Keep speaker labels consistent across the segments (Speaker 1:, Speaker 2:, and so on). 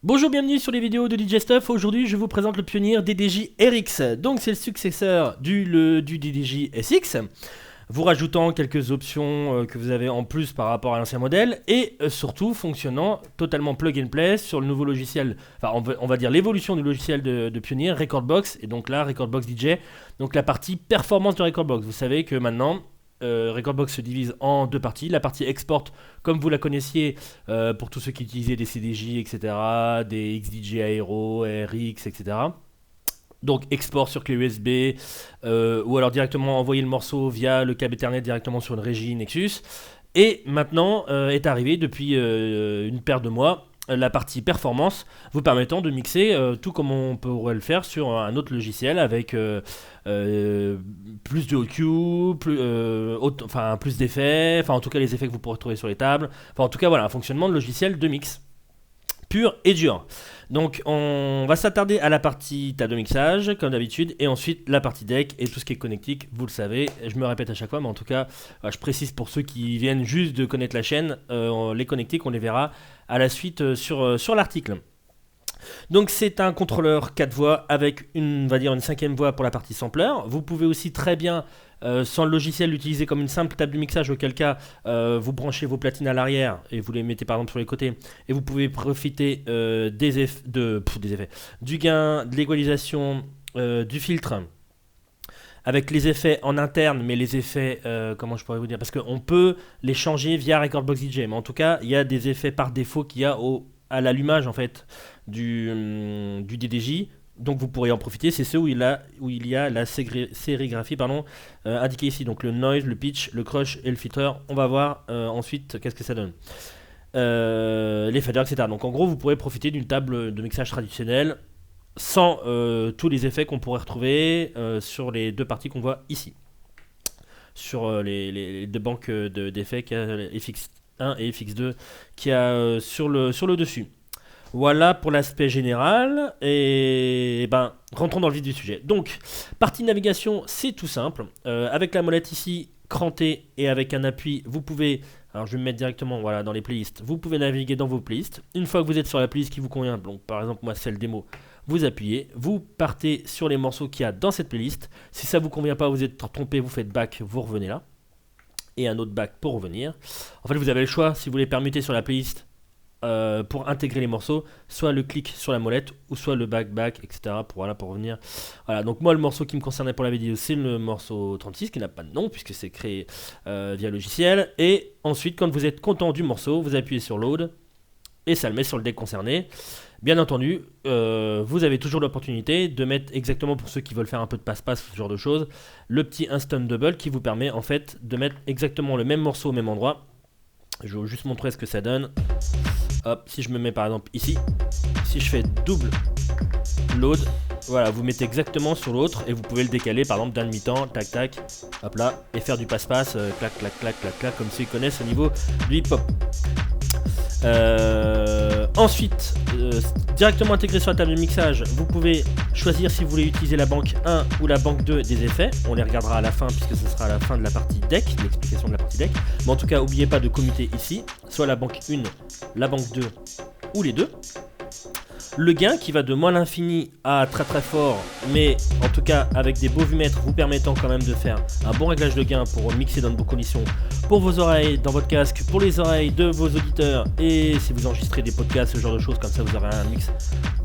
Speaker 1: Bonjour, bienvenue sur les vidéos de DJ Stuff. Aujourd'hui, je vous présente le Pioneer DDJ RX. Donc, c'est le successeur du DDJ SX, vous rajoutant quelques options que vous avez en plus par rapport à l'ancien modèle et surtout fonctionnant totalement plug and play sur le nouveau logiciel. Enfin, on va dire l'évolution du logiciel de Pioneer, Recordbox, et donc là, Recordbox DJ. Donc, la partie performance de Recordbox. Vous savez que maintenant, Recordbox se divise en deux parties. La partie export, comme vous la connaissiez pour tous ceux qui utilisaient des CDJ, etc., des XDJ Aero, RX, etc. Donc export sur clé USB, ou alors directement envoyer le morceau via le câble Ethernet directement sur une régie Nexus. Et maintenant est arrivé depuis une paire de mois la partie performance, vous permettant de mixer tout comme on pourrait le faire sur un autre logiciel avec plus de EQ, plus d'effets, enfin en tout cas les effets que vous pourrez trouver sur les tables, enfin en tout cas voilà, un fonctionnement de logiciel de mix pur et dur. Donc on va s'attarder à la partie table de mixage comme d'habitude et ensuite la partie deck et tout ce qui est connectique, vous le savez, je me répète à chaque fois mais en tout cas je précise pour ceux qui viennent juste de connaître la chaîne, les connectiques on les verra à la suite sur l'article. Donc c'est un contrôleur 4 voix avec on va dire une cinquième voix pour la partie sampler. Vous pouvez aussi très bien sans le logiciel l'utiliser comme une simple table de mixage, auquel cas vous branchez vos platines à l'arrière et vous les mettez par exemple sur les côtés et vous pouvez profiter des effets, du gain, de l'égalisation, du filtre avec les effets en interne, mais les effets, comment je pourrais vous dire, parce qu'on peut les changer via Recordbox DJ, mais en tout cas il y a des effets par défaut qu'il y a à l'allumage en fait du DDJ. Donc vous pourrez en profiter, c'est ceux où il y a la sérigraphie indiquée ici, donc le noise, le pitch, le crush et le filter. On va voir ensuite qu'est-ce que ça donne, les faders, etc. Donc en gros vous pourrez profiter d'une table de mixage traditionnelle sans tous les effets qu'on pourrait retrouver sur les deux parties qu'on voit ici, sur les deux banques d'effets qu'il y a, FX1 et FX2 qu'il y a sur le dessus. Voilà pour l'aspect général, et rentrons dans le vif du sujet. Donc, partie navigation, c'est tout simple. Avec la molette ici, crantée et avec un appui, vous pouvez, alors je vais me mettre directement dans les playlists, vous pouvez naviguer dans vos playlists. Une fois que vous êtes sur la playlist qui vous convient, donc par exemple moi c'est le démo, vous appuyez, vous partez sur les morceaux qu'il y a dans cette playlist. Si ça vous convient pas, vous êtes trompé, vous faites back, vous revenez là. Et un autre back pour revenir. En fait, vous avez le choix, si vous voulez permuter sur la playlist, pour intégrer les morceaux, soit le clic sur la molette ou soit le back, etc. pour revenir. Voilà, donc moi le morceau qui me concernait pour la vidéo, c'est le morceau 36 qui n'a pas de nom puisque c'est créé via logiciel. Et ensuite, quand vous êtes content du morceau, vous appuyez sur load et ça le met sur le deck concerné. Bien entendu, vous avez toujours l'opportunité de mettre exactement, pour ceux qui veulent faire un peu de passe-passe, ce genre de choses, le petit instant double qui vous permet en fait de mettre exactement le même morceau au même endroit. Je vais vous juste montrer ce que ça donne. Hop, si je me mets par exemple ici, si je fais double load, voilà, vous mettez exactement sur l'autre et vous pouvez le décaler par exemple d'un demi-temps, tac tac, hop là, et faire du passe-passe, clac clac clac clac clac, comme ceux qui connaissent au niveau du hip-hop. Ensuite, directement intégré sur la table de mixage, vous pouvez choisir si vous voulez utiliser la banque 1 ou la banque 2 des effets. On les regardera à la fin puisque ce sera à la fin de la partie deck, l'explication de la partie deck. Mais en tout cas, n'oubliez pas de commuter ici, soit la banque 1, la banque 2 ou les deux. Le gain qui va de moins l'infini à très très fort, mais en tout cas avec des beaux vumètres vous permettant quand même de faire un bon réglage de gain pour mixer dans de bonnes conditions pour vos oreilles, dans votre casque, pour les oreilles de vos auditeurs, et si vous enregistrez des podcasts, ce genre de choses, comme ça vous aurez un mix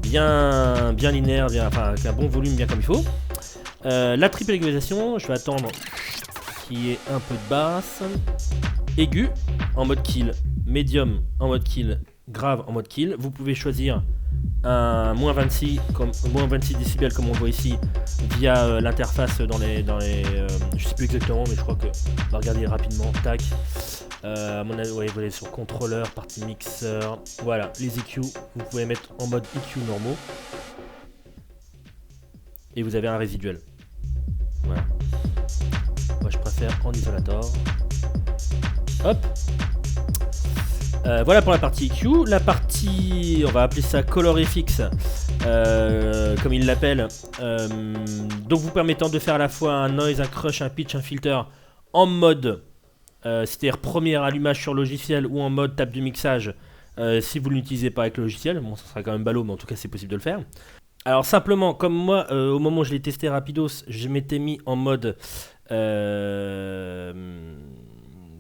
Speaker 1: bien linéaire, avec un bon volume bien comme il faut. La triple égalisation, je vais attendre qu'il y ait un peu de basse, aigu en mode kill, médium en mode kill, grave en mode kill. Vous pouvez choisir un moins 26 décibels comme on voit ici via l'interface dans les je sais plus exactement, mais je crois que on va regarder rapidement. Tac, à mon avis, vous allez sur contrôleur, partie mixeur, voilà, les EQ vous pouvez mettre en mode EQ normaux et vous avez un résiduel. Voilà, moi je préfère en isolator. Hop. Voilà pour la partie EQ. La partie, on va appeler ça ColorFX, comme il l'appelle, donc vous permettant de faire à la fois un noise, un crush, un pitch, un filter en mode c'est-à-dire premier allumage sur logiciel ou en mode table de mixage si vous ne l'utilisez pas avec le logiciel. Bon, ça sera quand même ballot, mais en tout cas c'est possible de le faire. Alors simplement, comme moi, au moment où je l'ai testé rapidos, je m'étais mis en mode...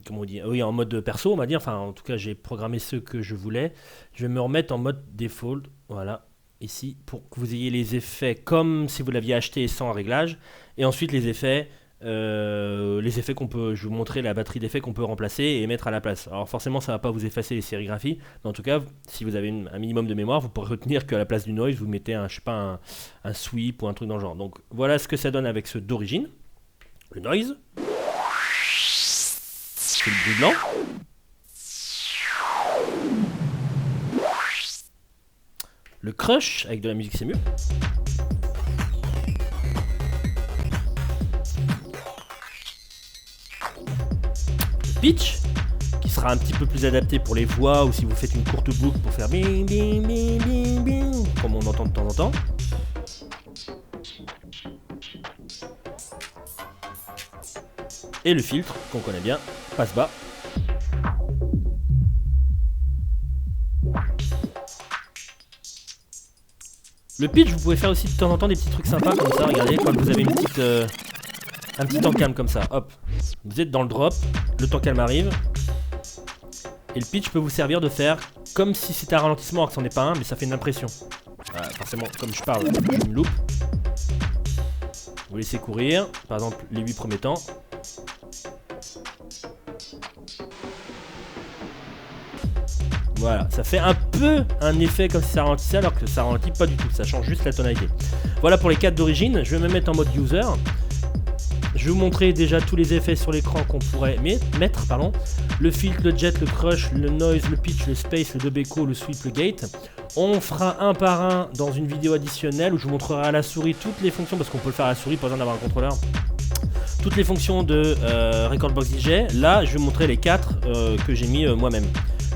Speaker 1: comment on dit? Oui, en mode perso, on va dire. Enfin, en tout cas, j'ai programmé ceux que je voulais. Je vais me remettre en mode default, voilà, ici, pour que vous ayez les effets comme si vous l'aviez acheté sans réglage. Et ensuite, les effets qu'on peut... Je vais vous montrer la batterie d'effets qu'on peut remplacer et mettre à la place. Alors forcément, ça ne va pas vous effacer les sérigraphies, mais en tout cas, si vous avez un minimum de mémoire, vous pourrez retenir qu'à la place du noise, vous mettez je sais pas, un sweep ou un truc dans le genre. Donc voilà ce que ça donne avec ceux d'origine. Le noise. C'est le bruit blanc. Le crush, avec de la musique c'est mieux. Le pitch, qui sera un petit peu plus adapté pour les voix ou si vous faites une courte boucle pour faire bing bing bing bing bing, comme on entend de temps en temps. Et le filtre, qu'on connaît bien, passe bas. Le pitch, vous pouvez faire aussi de temps en temps des petits trucs sympas comme ça, regardez, quand vous avez un petit temps calme comme ça, hop. Vous êtes dans le drop, le temps calme arrive. Et le pitch peut vous servir de faire comme si c'était un ralentissement alors que c'en est pas un, mais ça fait une impression. Voilà, forcément, comme je parle, je me loupe. Vous laissez courir, par exemple les 8 premiers temps. Voilà, ça fait un peu un effet comme si ça ralentissait alors que ça ralentit pas du tout, ça change juste la tonalité. Voilà pour les 4 d'origine, je vais me mettre en mode user. Je vais vous montrer déjà tous les effets sur l'écran qu'on pourrait mettre, pardon. Le filtre, le jet, le crush, le noise, le pitch, le space, le dub echo, le sweep, le gate. On fera un par un dans une vidéo additionnelle où je vous montrerai à la souris toutes les fonctions, parce qu'on peut le faire à la souris, pas besoin d'avoir un contrôleur. Toutes les fonctions de Recordbox DJ. Là, je vais vous montrer les 4 que j'ai mis moi-même.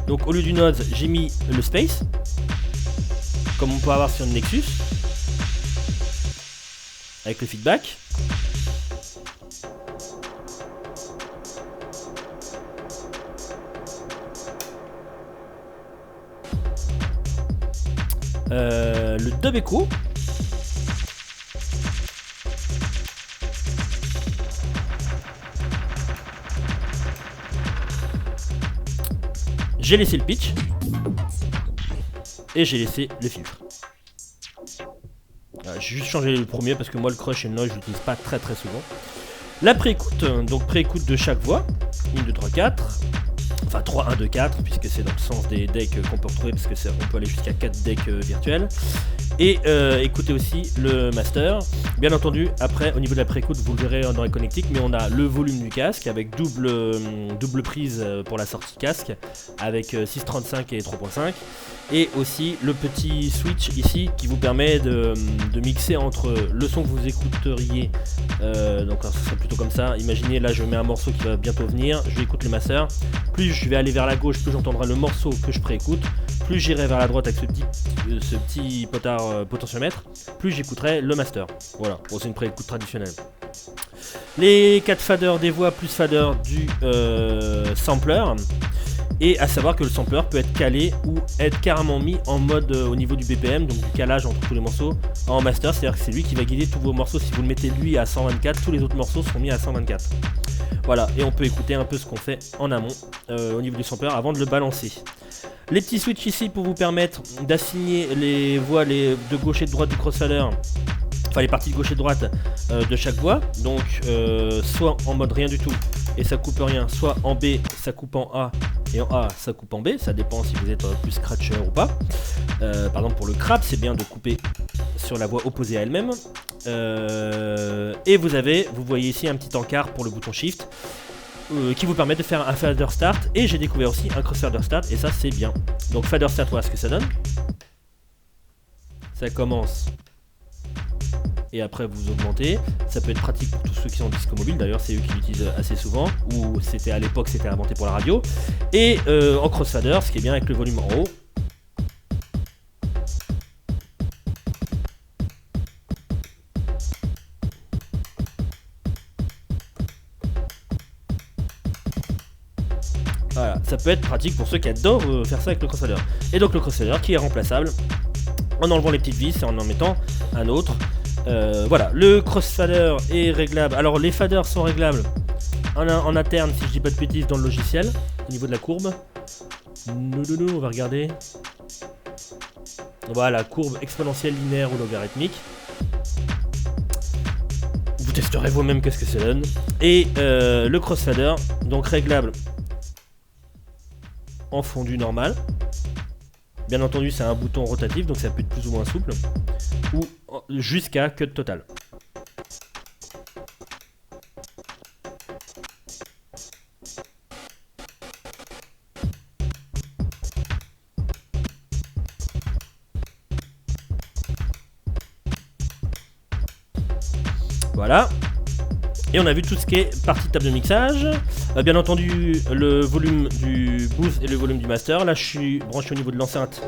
Speaker 1: Donc au lieu du noise, j'ai mis le space, comme on peut avoir sur une Nexus, avec le feedback. Le dub echo. J'ai laissé le pitch et j'ai laissé le filtre. J'ai juste changé le premier parce que moi le crush et le noise je l'utilise pas très souvent. La pré-écoute, donc pré-écoute de chaque voix, 1, 2, 3, 4. Enfin 3, 1, 2, 4 puisque c'est dans le sens des decks qu'on peut retrouver parce que on peut aller jusqu'à 4 decks virtuels. Et écoutez aussi le master. Bien entendu, après au niveau de la pré-écoute, vous le verrez dans les connectiques, mais on a le volume du casque avec double prise pour la sortie casque avec 6.35 et 3.5. Et aussi le petit switch ici qui vous permet de mixer entre le son que vous écouteriez. Donc ça serait plutôt comme ça. Imaginez là je mets un morceau qui va bientôt venir, je écoute le master. Plus je vais aller vers la gauche, plus j'entendrai le morceau que je préécoute. Plus j'irai vers la droite avec ce petit potard potentiomètre, plus j'écouterai le master. Voilà, bon, c'est une préécoute traditionnelle. Les 4 faders des voix plus faders du sampler. Et à savoir que le sampler peut être calé ou être carrément mis en mode au niveau du BPM, donc du calage entre tous les morceaux en master, c'est-à-dire que c'est lui qui va guider tous vos morceaux. Si vous le mettez lui à 124, tous les autres morceaux seront mis à 124. Voilà, et on peut écouter un peu ce qu'on fait en amont au niveau du sampler avant de le balancer. Les petits switches ici pour vous permettre d'assigner les voix de gauche et de droite du crossfader, enfin les parties de gauche et de droite de chaque voix, donc soit en mode rien du tout et ça coupe rien, soit en B ça coupe en A et en A ça coupe en B, ça dépend si vous êtes plus scratcher ou pas. Par exemple pour le crap c'est bien de couper sur la voix opposée à elle-même. Et vous voyez ici un petit encart pour le bouton shift qui vous permet de faire un fader start, et j'ai découvert aussi un cross fader start et ça c'est bien. Donc fader start, voilà ce que ça donne. Ça commence et après vous augmentez. Ça peut être pratique pour tous ceux qui sont en disque mobile, d'ailleurs c'est eux qui l'utilisent assez souvent, ou c'était à l'époque c'était inventé pour la radio. Et en cross fader, ce qui est bien avec le volume en haut. Voilà, ça peut être pratique pour ceux qui adorent faire ça avec le crossfader. Et donc le crossfader qui est remplaçable en enlevant les petites vis et en mettant un autre. Voilà, le crossfader est réglable. Alors les faders sont réglables en interne, si je dis pas de bêtises, dans le logiciel, au niveau de la courbe. On va regarder. Voilà, courbe exponentielle, linéaire ou logarithmique. Vous testerez vous-même qu'est-ce que ça donne. Et le crossfader, donc réglable en fondu normal. Bien entendu, c'est un bouton rotatif, donc ça peut être plus ou moins souple. Ou jusqu'à cut total. Voilà. Et on a vu tout ce qui est partie table de mixage. Bien entendu, le volume du boost et le volume du master. Là, je suis branché au niveau de l'enceinte.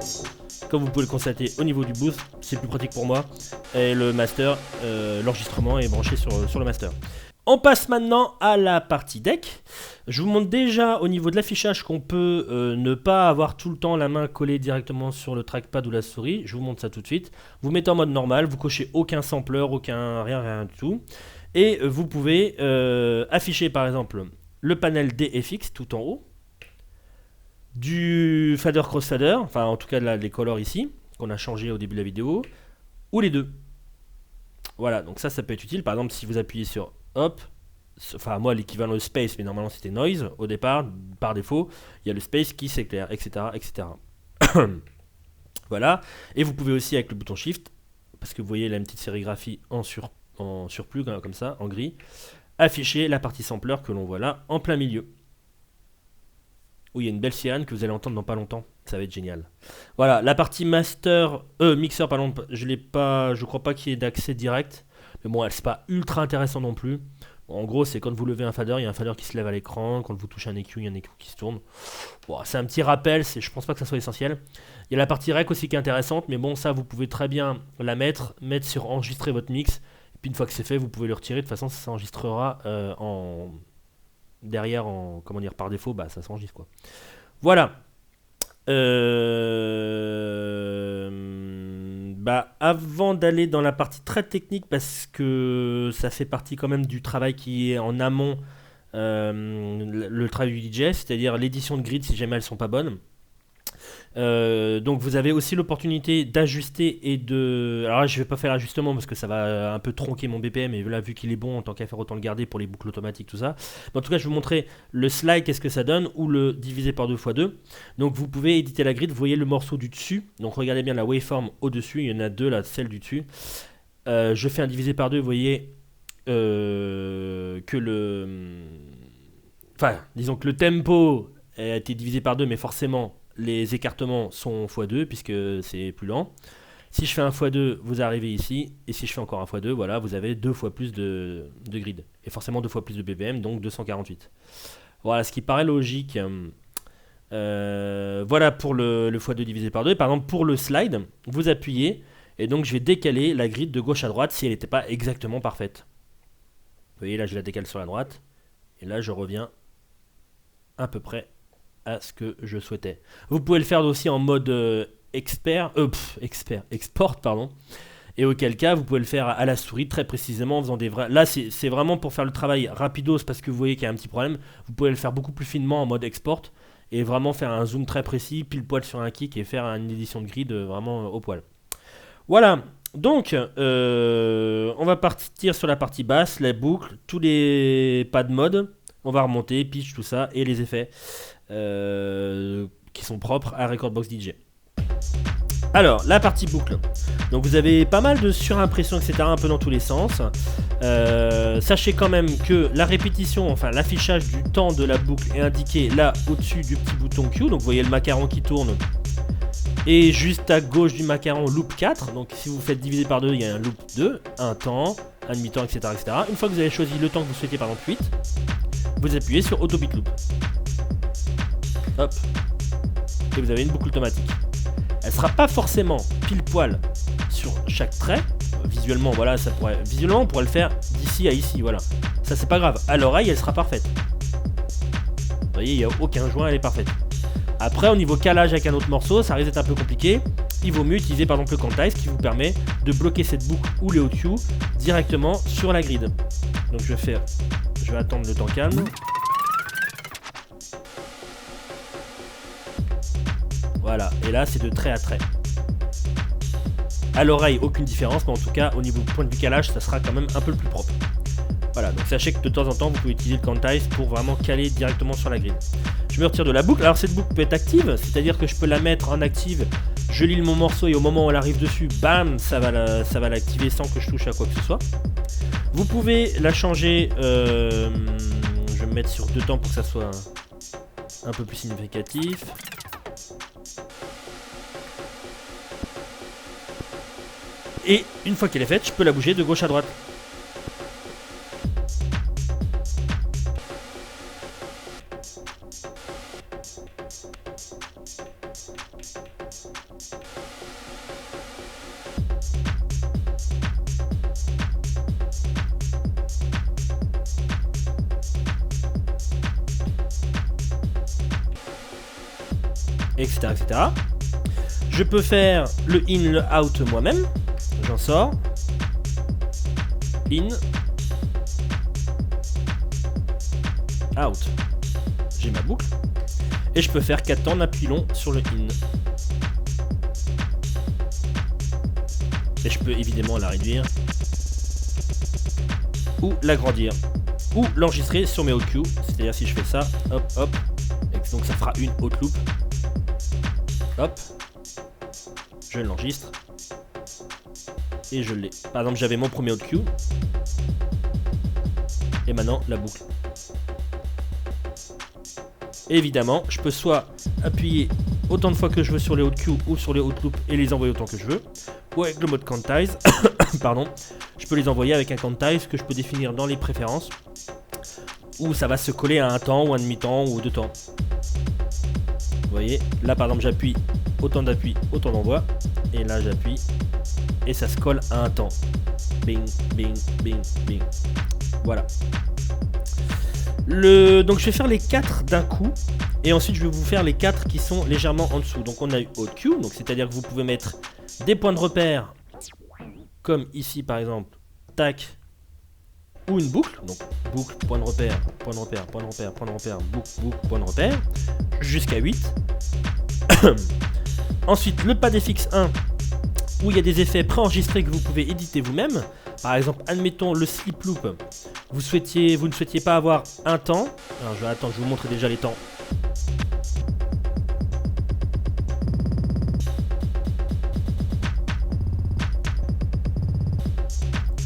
Speaker 1: Comme vous pouvez le constater, au niveau du boost, c'est plus pratique pour moi. Et le master, l'enregistrement est branché sur le master. On passe maintenant à la partie deck. Je vous montre déjà au niveau de l'affichage qu'on peut ne pas avoir tout le temps la main collée directement sur le trackpad ou la souris. Je vous montre ça tout de suite. Vous mettez en mode normal, vous cochez aucun sampler, rien du tout. Et vous pouvez afficher par exemple le panel DFX tout en haut, du fader crossfader, enfin en tout cas là, les colors ici, qu'on a changé au début de la vidéo, ou les deux. Voilà, donc ça peut être utile. Par exemple, si vous appuyez sur hop, enfin moi l'équivalent de space, mais normalement c'était noise au départ, par défaut, il y a le space qui s'éclaire, etc. etc. Voilà, et vous pouvez aussi avec le bouton shift, parce que vous voyez la petite sérigraphie en surplus comme ça, en gris, afficher la partie sampler que l'on voit là en plein milieu. Où il y a une belle sirène que vous allez entendre dans pas longtemps, ça va être génial. Voilà, la partie mixeur, pardon, je crois pas qu'il y ait d'accès direct. Mais bon, c'est pas ultra intéressant non plus. Bon, en gros, c'est quand vous levez un fader, il y a un fader qui se lève à l'écran. Quand vous touchez un EQ, il y a un EQ qui se tourne. Bon, c'est un petit rappel, je pense pas que ça soit essentiel. Il y a la partie rec aussi qui est intéressante, mais bon, ça vous pouvez très bien la mettre sur enregistrer votre mix. Et puis une fois que c'est fait, vous pouvez le retirer. De toute façon, ça s'enregistrera derrière, comment dire, par défaut, bah ça s'enregistre quoi. Voilà. Avant d'aller dans la partie très technique, parce que ça fait partie quand même du travail qui est en amont, le travail du DJ, c'est-à-dire l'édition de grid si jamais elles sont pas bonnes. Donc vous avez aussi l'opportunité d'ajuster et de... Alors là je vais pas faire l'ajustement parce que ça va un peu tronquer mon BPM, et là vu qu'il est bon, en tant qu'à faire autant le garder pour les boucles automatiques tout ça. Mais en tout cas je vais vous montrer le slide, qu'est-ce que ça donne, ou le diviser par 2x2. Donc vous pouvez éditer la grid, vous voyez le morceau du dessus, donc regardez bien la waveform au dessus, il y en a deux là, celle du dessus. Je fais un divisé par 2, vous voyez que disons que le tempo a été divisé par 2, mais forcément les écartements sont x2 puisque c'est plus lent. Si je fais un x2, vous arrivez ici, et si je fais encore un x2, voilà, vous avez 2 fois plus de grid, et forcément 2 fois plus de BPM, donc 248. Voilà, ce qui paraît logique. Voilà pour le x2 divisé par 2. Par exemple, pour le slide, vous appuyez, et donc je vais décaler la grid de gauche à droite si elle n'était pas exactement parfaite. Vous voyez, là je la décale sur la droite, et là je reviens à peu près à ce que je souhaitais. Vous pouvez le faire aussi en mode export, pardon. Et auquel cas, vous pouvez le faire à la souris très précisément en faisant des vrais... Là, c'est vraiment pour faire le travail rapidos parce que vous voyez qu'il y a un petit problème. Vous pouvez le faire beaucoup plus finement en mode export et vraiment faire un zoom très précis, pile poil sur un kick et faire une édition de grid vraiment au poil. Voilà. Donc, on va partir sur la partie basse, la boucle, tous les pads mode. On va remonter, pitch, tout ça, et les effets qui sont propres à Rekordbox DJ. Alors, la partie boucle. Donc vous avez pas mal de surimpression, etc. un peu dans tous les sens. Sachez quand même que la répétition, enfin l'affichage du temps de la boucle est indiqué là au-dessus du petit bouton Q. Donc vous voyez le macaron qui tourne. Et juste à gauche du macaron, loop 4. Donc si vous faites diviser par 2, il y a un loop 2, un temps, un demi-temps, etc., etc. Une fois que vous avez choisi le temps que vous souhaitez, par exemple 8, vous appuyez sur Auto Beat Loop. Hop. Et vous avez une boucle automatique. Elle sera pas forcément pile poil sur chaque trait. Visuellement, voilà, visuellement, on pourrait le faire d'ici à ici, voilà. Ça, c'est pas grave. À l'oreille, elle sera parfaite. Vous voyez, il n'y a aucun joint, elle est parfaite. Après, au niveau calage avec un autre morceau, ça risque d'être un peu compliqué. Il vaut mieux utiliser par exemple le quantize qui vous permet de bloquer cette boucle ou les OQ directement sur la grid. Donc je vais attendre le temps calme. Voilà, et là c'est de trait à trait. À l'oreille, aucune différence, mais en tout cas, au niveau point de vue calage, ça sera quand même un peu plus propre. Voilà, donc sachez que de temps en temps, vous pouvez utiliser le quantize pour vraiment caler directement sur la grille. Je me retire de la boucle. Alors cette boucle peut être active, c'est-à-dire que je peux la mettre en active, je lis mon morceau et au moment où elle arrive dessus, bam, ça va l'activer sans que je touche à quoi que ce soit. Vous pouvez la changer, je vais me mettre sur 2 temps pour que ça soit un peu plus significatif. Et une fois qu'elle est faite, je peux la bouger de gauche à droite. Etc, etc. Je peux faire le in, le out moi-même. J'en sors. In. Out. J'ai ma boucle. Et je peux faire 4 temps d'appui long sur le in. Et je peux évidemment la réduire. Ou l'agrandir. Ou l'enregistrer sur mes OQ. C'est-à-dire si je fais ça, hop, hop. Donc ça fera une haute loop. Hop. Je l'enregistre. Et je l'ai. Par exemple, j'avais mon premier OQ. Et maintenant, la boucle. Et évidemment, je peux soit appuyer autant de fois que je veux sur les OQ ou sur les hot loops et les envoyer autant que je veux. Ou avec le mode quantize, pardon, je peux les envoyer avec un quantize que je peux définir dans les préférences. Où ça va se coller à un temps ou un demi-temps ou 2 temps. Vous voyez, là par exemple j'appuie, autant d'appui, autant d'envoi. Et là j'appuie et ça se colle à un temps. Bing, bing, bing, bing. Voilà. Donc je vais faire les 4 d'un coup. Et ensuite je vais vous faire les 4 qui sont légèrement en dessous. Donc on a eu OQ, donc c'est-à-dire que vous pouvez mettre des points de repère. Comme ici par exemple. Tac. Ou une boucle. Donc boucle, point de repère, point de repère, point de repère, point de repère, boucle, boucle, point de repère. Jusqu'à 8. Ensuite le pad FX 1 où il y a des effets préenregistrés que vous pouvez éditer vous-même. Par exemple, admettons le slip loop. Vous ne souhaitiez pas avoir un temps. Alors je vous montre déjà les temps.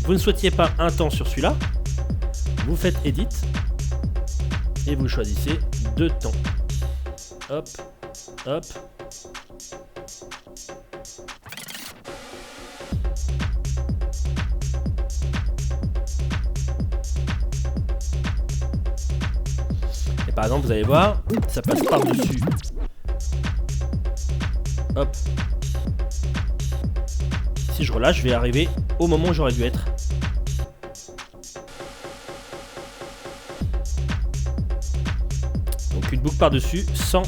Speaker 1: Vous ne souhaitiez pas un temps sur celui-là. Vous faites Edit. Et vous choisissez 2 temps. Hop, hop. Et par exemple, vous allez voir, ça passe par-dessus. Hop. Si je relâche, je vais arriver au moment où j'aurais dû être. Donc une boucle par-dessus sans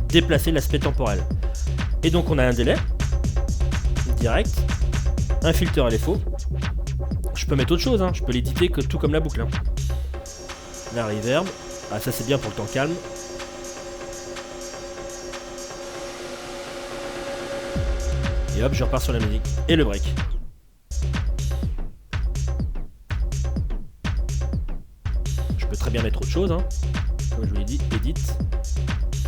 Speaker 1: déplacer l'aspect temporel. Et donc on a un délai direct, un filter à l'FO. Je peux mettre autre chose, hein. Je peux l'éditer tout comme la boucle. Hein. La reverb, ah ça c'est bien pour le temps calme. Et hop, je repars sur la musique et le break. Je peux très bien mettre autre chose, hein. Comme je vous l'ai dit, edit.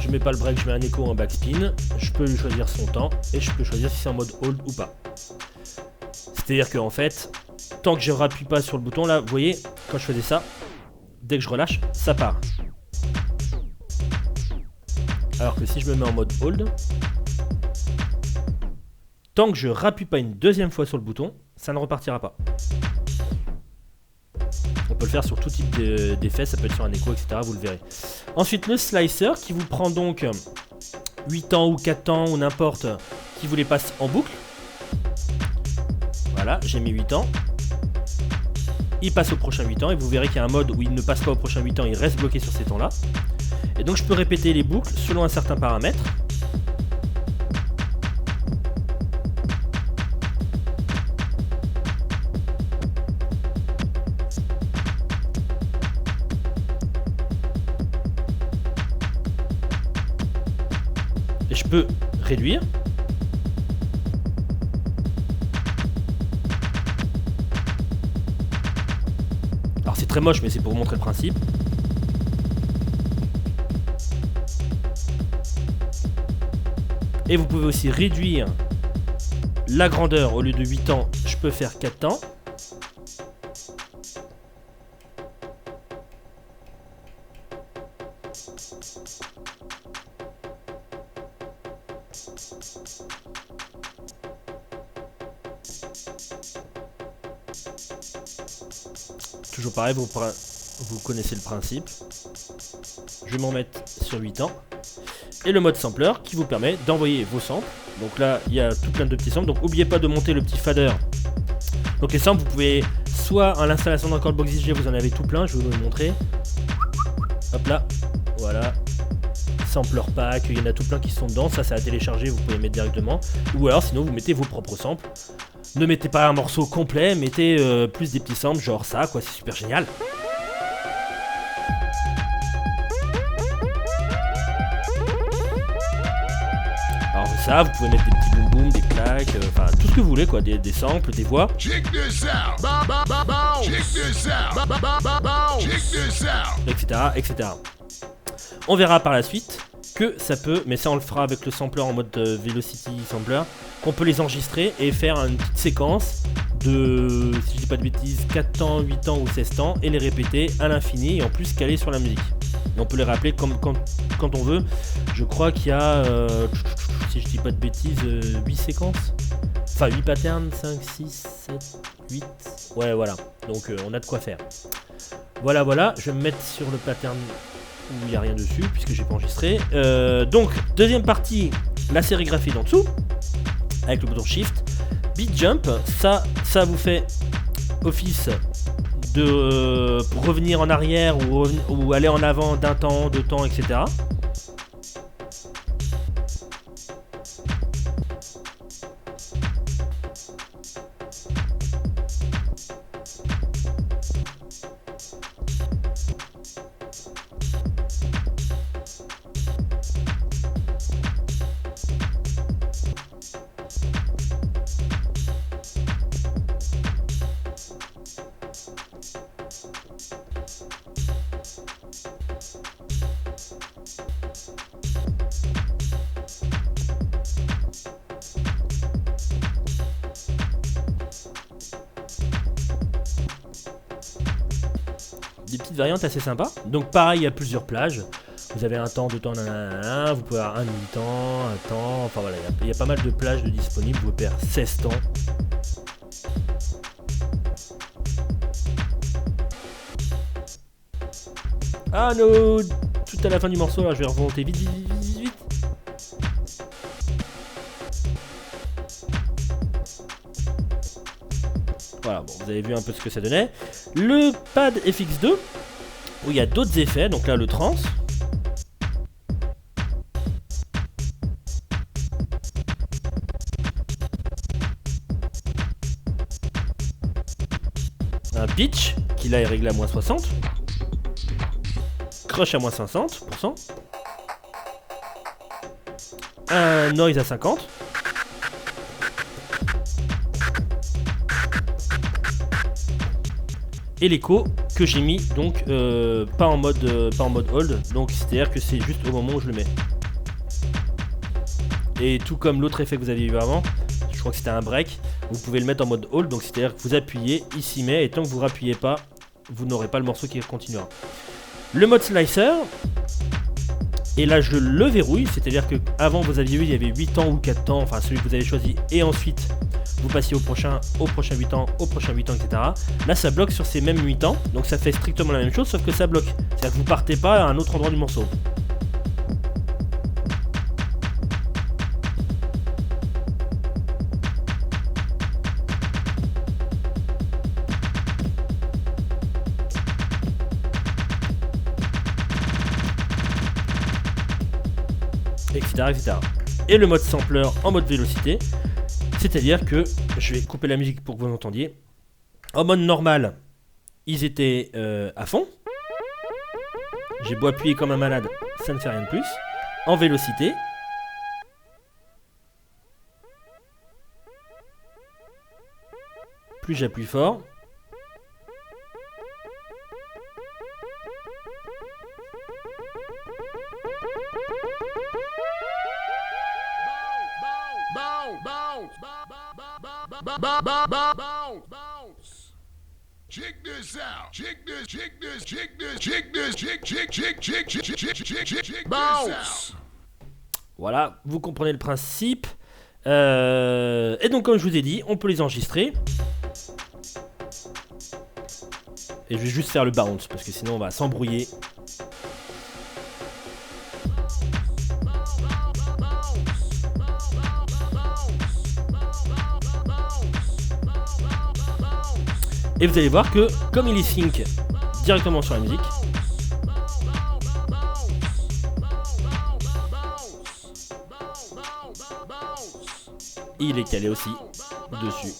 Speaker 1: Je mets pas le break, je mets un écho en backspin. Je peux lui choisir son temps et je peux choisir si c'est en mode hold ou pas. C'est-à-dire que en fait, tant que je rappuie pas sur le bouton là, vous voyez, quand je faisais ça, dès que je relâche, ça part. Alors que si je me mets en mode hold, tant que je rappuie pas une deuxième fois sur le bouton, ça ne repartira pas. On peut le faire sur tout type d'effet, ça peut être sur un écho, etc. Vous le verrez. Ensuite, le slicer qui vous prend donc 8 temps ou 4 temps ou n'importe, qui vous les passe en boucle. Voilà, j'ai mis 8 temps. Il passe au prochain 8 temps et vous verrez qu'il y a un mode où il ne passe pas au prochain 8 temps, il reste bloqué sur ces temps-là. Et donc je peux répéter les boucles selon un certain paramètre. Et je peux réduire. Alors c'est très moche, mais c'est pour vous montrer le principe. Et vous pouvez aussi réduire la grandeur. Au lieu de 8 temps, je peux faire 4 temps. Toujours pareil, vous connaissez le principe. Je vais m'en mettre sur 8 ans. Et le mode sampler qui vous permet d'envoyer vos samples. Donc là, il y a tout plein de petits samples. Donc n'oubliez pas de monter le petit fader. Donc les samples, vous pouvez soit à l'installation d'un Chordbox XG, vous en avez tout plein. Je vais vous le montrer. Hop là, voilà. Sampler pack, il y en a tout plein qui sont dedans. Ça, c'est à télécharger, vous pouvez mettre directement. Ou alors, sinon, vous mettez vos propres samples. Ne mettez pas un morceau complet, mettez plus des petits samples, genre ça, quoi. C'est super génial. Alors ça, vous pouvez mettre des petits boum boum, des claques, enfin tout ce que vous voulez quoi, des samples, des voix. Etc, etc. On verra par la suite que ça peut, mais ça on le fera avec le sampler en mode Velocity Sampler, qu'on peut les enregistrer et faire une petite séquence de, si je dis pas de bêtises, 4 temps, 8 temps ou 16 temps et les répéter à l'infini et en plus caler sur la musique. Et on peut les rappeler quand on veut. Je crois qu'il y a, si je dis pas de bêtises, 8 séquences. Enfin 8 patterns, 5, 6, 7, 8. Ouais voilà, donc on a de quoi faire. Voilà, je vais me mettre sur le pattern où il n'y a rien dessus puisque j'ai pas enregistré. Donc deuxième partie, la sérigraphie d'en dessous avec le bouton Shift. Beat Jump, ça vous fait office de pour revenir en arrière ou aller en avant d'un temps, 2 temps, etc. Des petites variantes assez sympas. Donc pareil, il y a plusieurs plages. Vous avez un temps, 2 temps, nanana, vous pouvez avoir un demi-temps, un temps, enfin voilà, il y a pas mal de plages de disponibles. Vous pouvez faire 16 temps. Ah non, tout à la fin du morceau, là, je vais remonter vite. Voilà, bon, vous avez vu un peu ce que ça donnait. Le pad FX2, où il y a d'autres effets, donc là le trance. Un pitch, qui là est réglé à moins 60. Crush à moins 50%. Un noise à 50. Et l'écho que j'ai mis donc pas en mode hold, donc c'est à dire que c'est juste au moment où je le mets. Et tout comme l'autre effet que vous avez vu avant, je crois que c'était un break, vous pouvez le mettre en mode hold, donc c'est à dire que vous appuyez, il s'y met et tant que vous appuyez pas, vous n'aurez pas le morceau qui continuera. Le mode slicer, et là je le verrouille, c'est à dire que avant vous aviez vu il y avait 8 temps ou 4 temps, enfin celui que vous avez choisi, et ensuite vous passiez au prochain 8 ans, etc. Là ça bloque sur ces mêmes 8 ans, donc ça fait strictement la même chose sauf que ça bloque. C'est-à-dire que vous partez pas à un autre endroit du morceau. etc., etc. Et le mode sampler en mode vélocité, c'est-à-dire que je vais couper la musique pour que vous entendiez. En mode normal, ils étaient à fond. J'ai beau appuyer comme un malade, ça ne fait rien de plus. En vélocité, plus j'appuie fort, voilà, vous comprenez le principe. Et donc comme je vous ai dit, on peut les enregistrer. Et je vais juste faire le bounce parce que sinon on va s'embrouiller. Et vous allez voir que comme il est sync directement sur la musique, il est calé aussi dessus.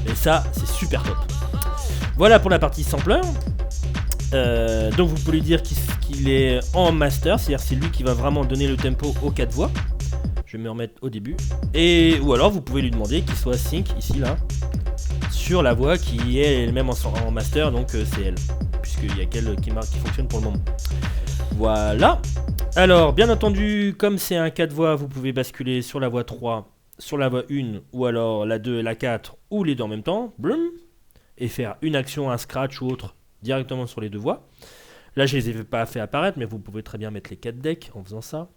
Speaker 1: Et ça, c'est super top. Voilà pour la partie sampler. Donc vous pouvez lui dire qu'il est en master, c'est-à-dire c'est lui qui va vraiment donner le tempo aux 4 voix. Je vais me remettre au début. Ou alors vous pouvez lui demander qu'il soit sync ici là sur la voix qui est elle-même en master, donc c'est elle, puisqu'il y a qu'elle qui fonctionne pour le moment. Voilà. Alors bien entendu, comme c'est un 4 voix, vous pouvez basculer sur la voix 3, sur la voix 1, ou alors la 2 et la 4, ou les deux en même temps, blum, et faire une action, un scratch ou autre directement sur les deux voix. Là je les ai pas fait apparaître, mais vous pouvez très bien mettre les 4 decks en faisant ça.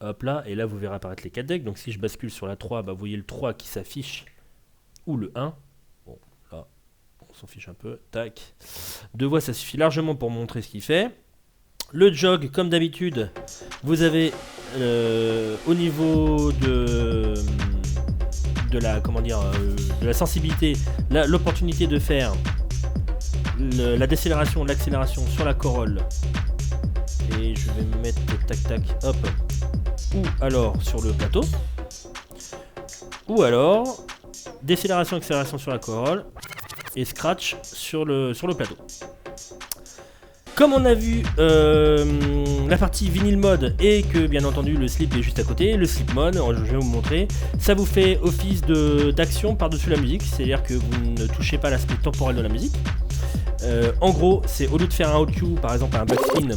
Speaker 1: Hop là, et là vous verrez apparaître les 4 decks. Donc si je bascule sur la 3, bah, vous voyez le 3 qui s'affiche, ou le 1. Bon, là, on s'en fiche un peu. Tac. Deux voix, ça suffit largement pour montrer ce qu'il fait. Le jog, comme d'habitude, vous avez au niveau de la, de la sensibilité, l'opportunité de faire la décélération, l'accélération sur la corolle. Et je vais me mettre tac tac, hop. Ou alors sur le plateau. Ou alors décélération, accélération sur la corolle. Et scratch sur le plateau. Comme on a vu la partie vinyle mode et que bien entendu le slip est juste à côté, le slip mode, je vais vous montrer, ça vous fait office d'action par-dessus la musique, c'est-à-dire que vous ne touchez pas l'aspect temporel de la musique. En gros, c'est au lieu de faire un out cue, par exemple un backspin,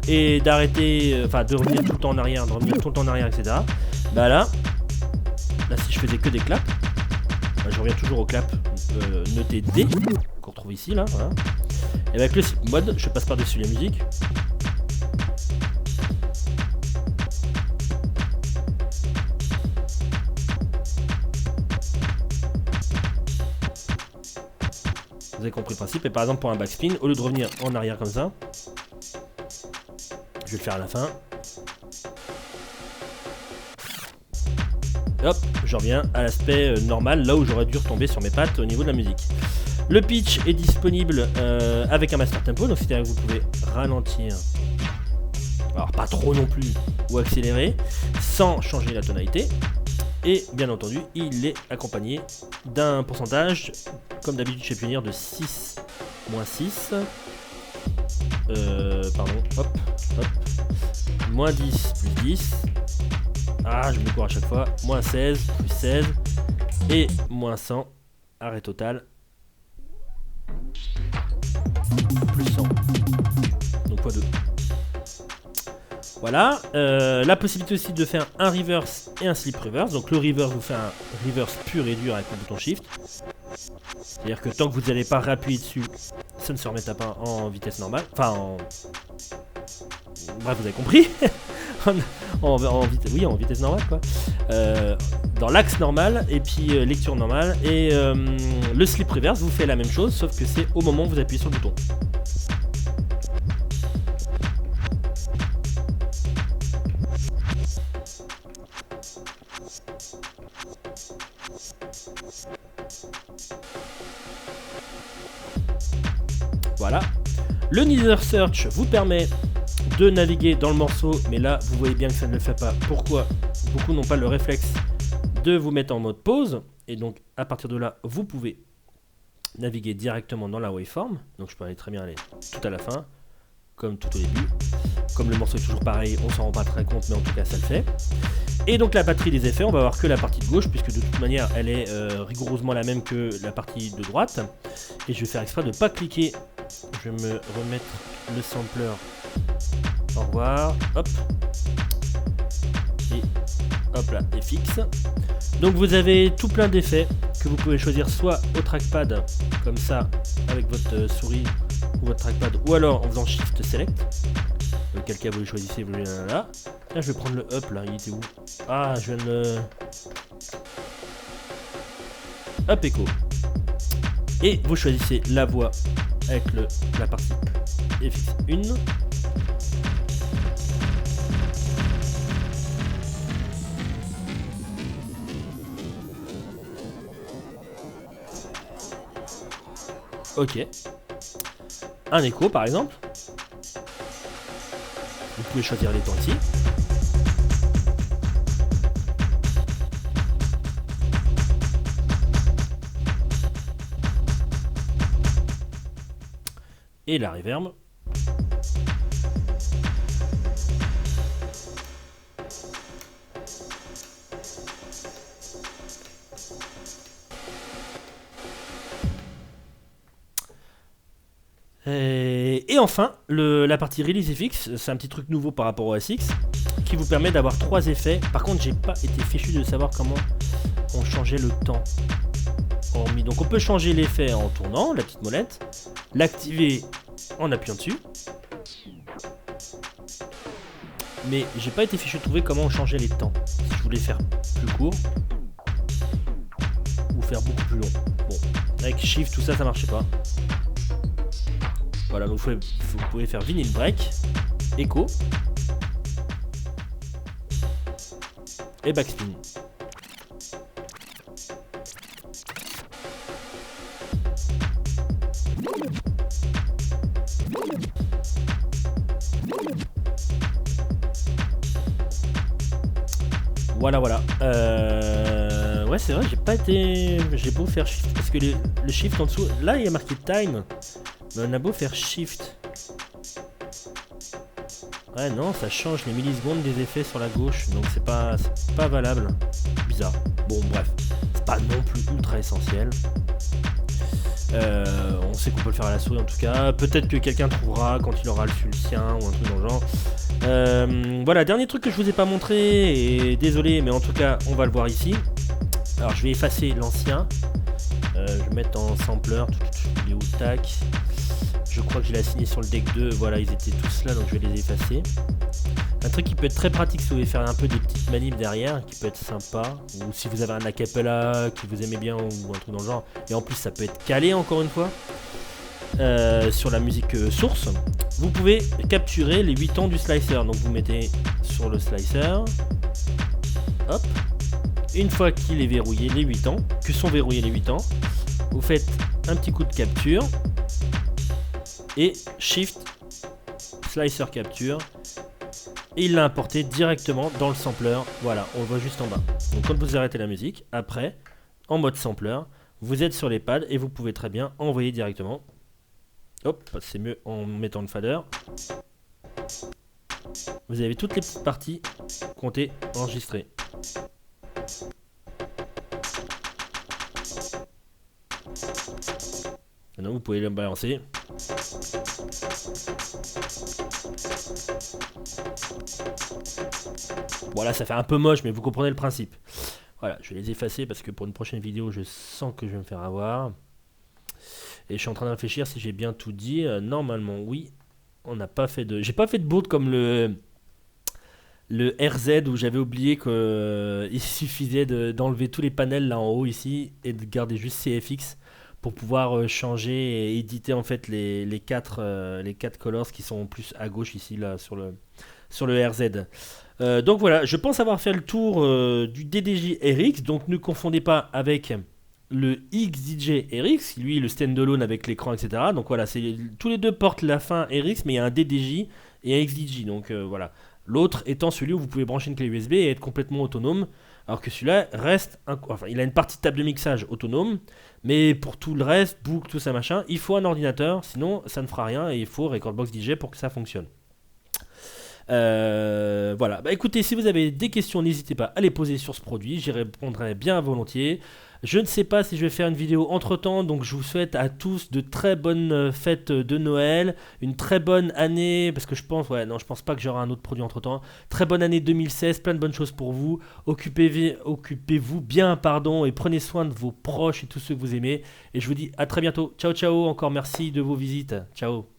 Speaker 1: et d'arrêter, enfin de revenir tout le temps en arrière, de revenir tout le temps en arrière, etc. Bah là si je faisais que des claps, bah, je reviens toujours au clap noté D, qu'on retrouve ici, là, voilà. Et avec le slip mode, je passe par-dessus la musique. Vous avez compris le principe. Et par exemple pour un backspin, au lieu de revenir en arrière comme ça, je vais le faire à la fin. Hop, je reviens à l'aspect normal, là où j'aurais dû retomber sur mes pattes au niveau de la musique. Le pitch est disponible avec un master tempo, donc c'est-à-dire que vous pouvez ralentir, alors pas trop non plus, ou accélérer, sans changer la tonalité. Et bien entendu, il est accompagné d'un pourcentage, comme d'habitude chez Pioneer, de 6, moins 6. Pardon, hop, moins 10, plus 10. Ah, je me cours à chaque fois. Moins 16, plus 16. Et moins 100, arrêt total. Plus 100. Donc x2. Voilà. La possibilité aussi de faire un reverse et un slip reverse. Donc le reverse vous fait un reverse pur et dur avec le bouton shift. C'est-à-dire que tant que vous n'allez pas réappuyer dessus, ça ne se remettra pas en vitesse normale. Enfin en... Bref, vous avez compris. en vitesse normale quoi. Dans l'axe normal et puis lecture normale. Et le slip reverse vous fait la même chose, sauf que c'est au moment où vous appuyez sur le bouton. Voilà. Le Nether Search vous permet de naviguer dans le morceau, mais là vous voyez bien que ça ne le fait pas. Pourquoi? Beaucoup n'ont pas le réflexe de vous mettre en mode pause, et donc à partir de là vous pouvez naviguer directement dans la waveform. Donc je peux très bien aller tout à la fin, comme tout au début. Comme le morceau est toujours pareil, on s'en rend pas très compte, mais en tout cas ça le fait. Et donc la batterie des effets, on va voir que la partie de gauche, puisque de toute manière elle est rigoureusement la même que la partie de droite. Et je vais faire exprès de ne pas cliquer. Je vais me remettre le sampler. Au revoir. Hop. Et hop là, FX. Donc vous avez tout plein d'effets que vous pouvez choisir soit au trackpad, comme ça, avec votre souris ou votre trackpad, ou alors en faisant Shift Select. Auquel cas vous le choisissez, vous là. Là, je vais prendre le up là, il était où? Ah, je viens de le... Up Echo. Et vous choisissez la voix avec la partie FX1. Ok. Un écho par exemple. Vous pouvez choisir les temps ici. Et la reverb. Et enfin, la partie Release FX, c'est un petit truc nouveau par rapport au SX, qui vous permet d'avoir 3 effets. Par contre, j'ai pas été fichu de savoir comment on changeait le temps. Donc on peut changer l'effet en tournant, la petite molette, l'activer en appuyant dessus. Mais j'ai pas été fichu de trouver comment on changeait les temps. Si je voulais faire plus court ou faire beaucoup plus long. Bon, avec Shift, tout ça, ça marchait pas. Voilà, donc vous pouvez faire Vinyl Break, Echo et Backspin. Voilà, voilà. Ouais, c'est vrai, j'ai beau faire Shift parce que le Shift en dessous, là il y a marqué Time. Mais on a beau faire Shift. Ouais, non, ça change les millisecondes des effets sur la gauche. Donc c'est pas valable. Bizarre. Bon, bref. C'est pas non plus ultra essentiel. On sait qu'on peut le faire à la souris en tout cas. Peut-être que quelqu'un trouvera quand il aura su le sien ou un truc dans le genre. Voilà, dernier truc que je vous ai pas montré. Et désolé, mais en tout cas, on va le voir ici. Alors je vais effacer l'ancien. Je vais mettre en sampler. Il est où, tac. Je crois que je l'ai assigné sur le deck 2, voilà, ils étaient tous là, donc je vais les effacer. Un truc qui peut être très pratique si vous voulez faire un peu des petites manips derrière, qui peut être sympa, ou si vous avez un acapella que vous aimez bien, ou un truc dans le genre, et en plus ça peut être calé encore une fois, sur la musique source, vous pouvez capturer les 8 temps du slicer, donc vous mettez sur le slicer, hop, une fois qu'il est verrouillé, les 8 temps, que sont verrouillés les 8 temps, vous faites un petit coup de capture, et Shift Slicer Capture, et il l'a importé directement dans le sampler. Voilà, on le voit juste en bas. Donc quand vous arrêtez la musique, après, en mode sampler, vous êtes sur les pads et vous pouvez très bien envoyer directement. Hop, c'est mieux en mettant le fader. Vous avez toutes les petites parties comptées, enregistrées. Maintenant vous pouvez le balancer. Voilà, ça fait un peu moche, mais vous comprenez le principe. Voilà, je vais les effacer parce que pour une prochaine vidéo, je sens que je vais me faire avoir. Et je suis en train de réfléchir si j'ai bien tout dit. Normalement, oui. On n'a pas fait de... J'ai pas fait de board comme le RZ où j'avais oublié qu'il suffisait d'enlever tous les panels là en haut ici et de garder juste CFX pour pouvoir changer et éditer en fait les quatre colors qui sont plus à gauche ici là sur le RZ. Donc voilà, je pense avoir fait le tour du DDJ RX, donc ne confondez pas avec le XDJ RX, lui le standalone avec l'écran, etc. Donc voilà, tous les deux portent la fin RX, mais il y a un DDJ et un XDJ. Donc voilà. L'autre étant celui où vous pouvez brancher une clé USB et être complètement autonome, alors que celui-là reste, enfin, il a une partie de table de mixage autonome, mais pour tout le reste, boucle, tout ça machin, il faut un ordinateur, sinon ça ne fera rien et il faut Recordbox DJ pour que ça fonctionne. Voilà, bah écoutez, si vous avez des questions, n'hésitez pas à les poser sur ce produit, j'y répondrai bien volontiers. Je ne sais pas si je vais faire une vidéo entre temps, donc je vous souhaite à tous de très bonnes fêtes de Noël, une très bonne année, parce que je pense pas que j'aurai un autre produit entre temps. Très bonne année 2016, plein de bonnes choses pour vous. Occupez-vous bien, pardon, et prenez soin de vos proches et tous ceux que vous aimez. Et je vous dis à très bientôt. Ciao, ciao, encore merci de vos visites. Ciao.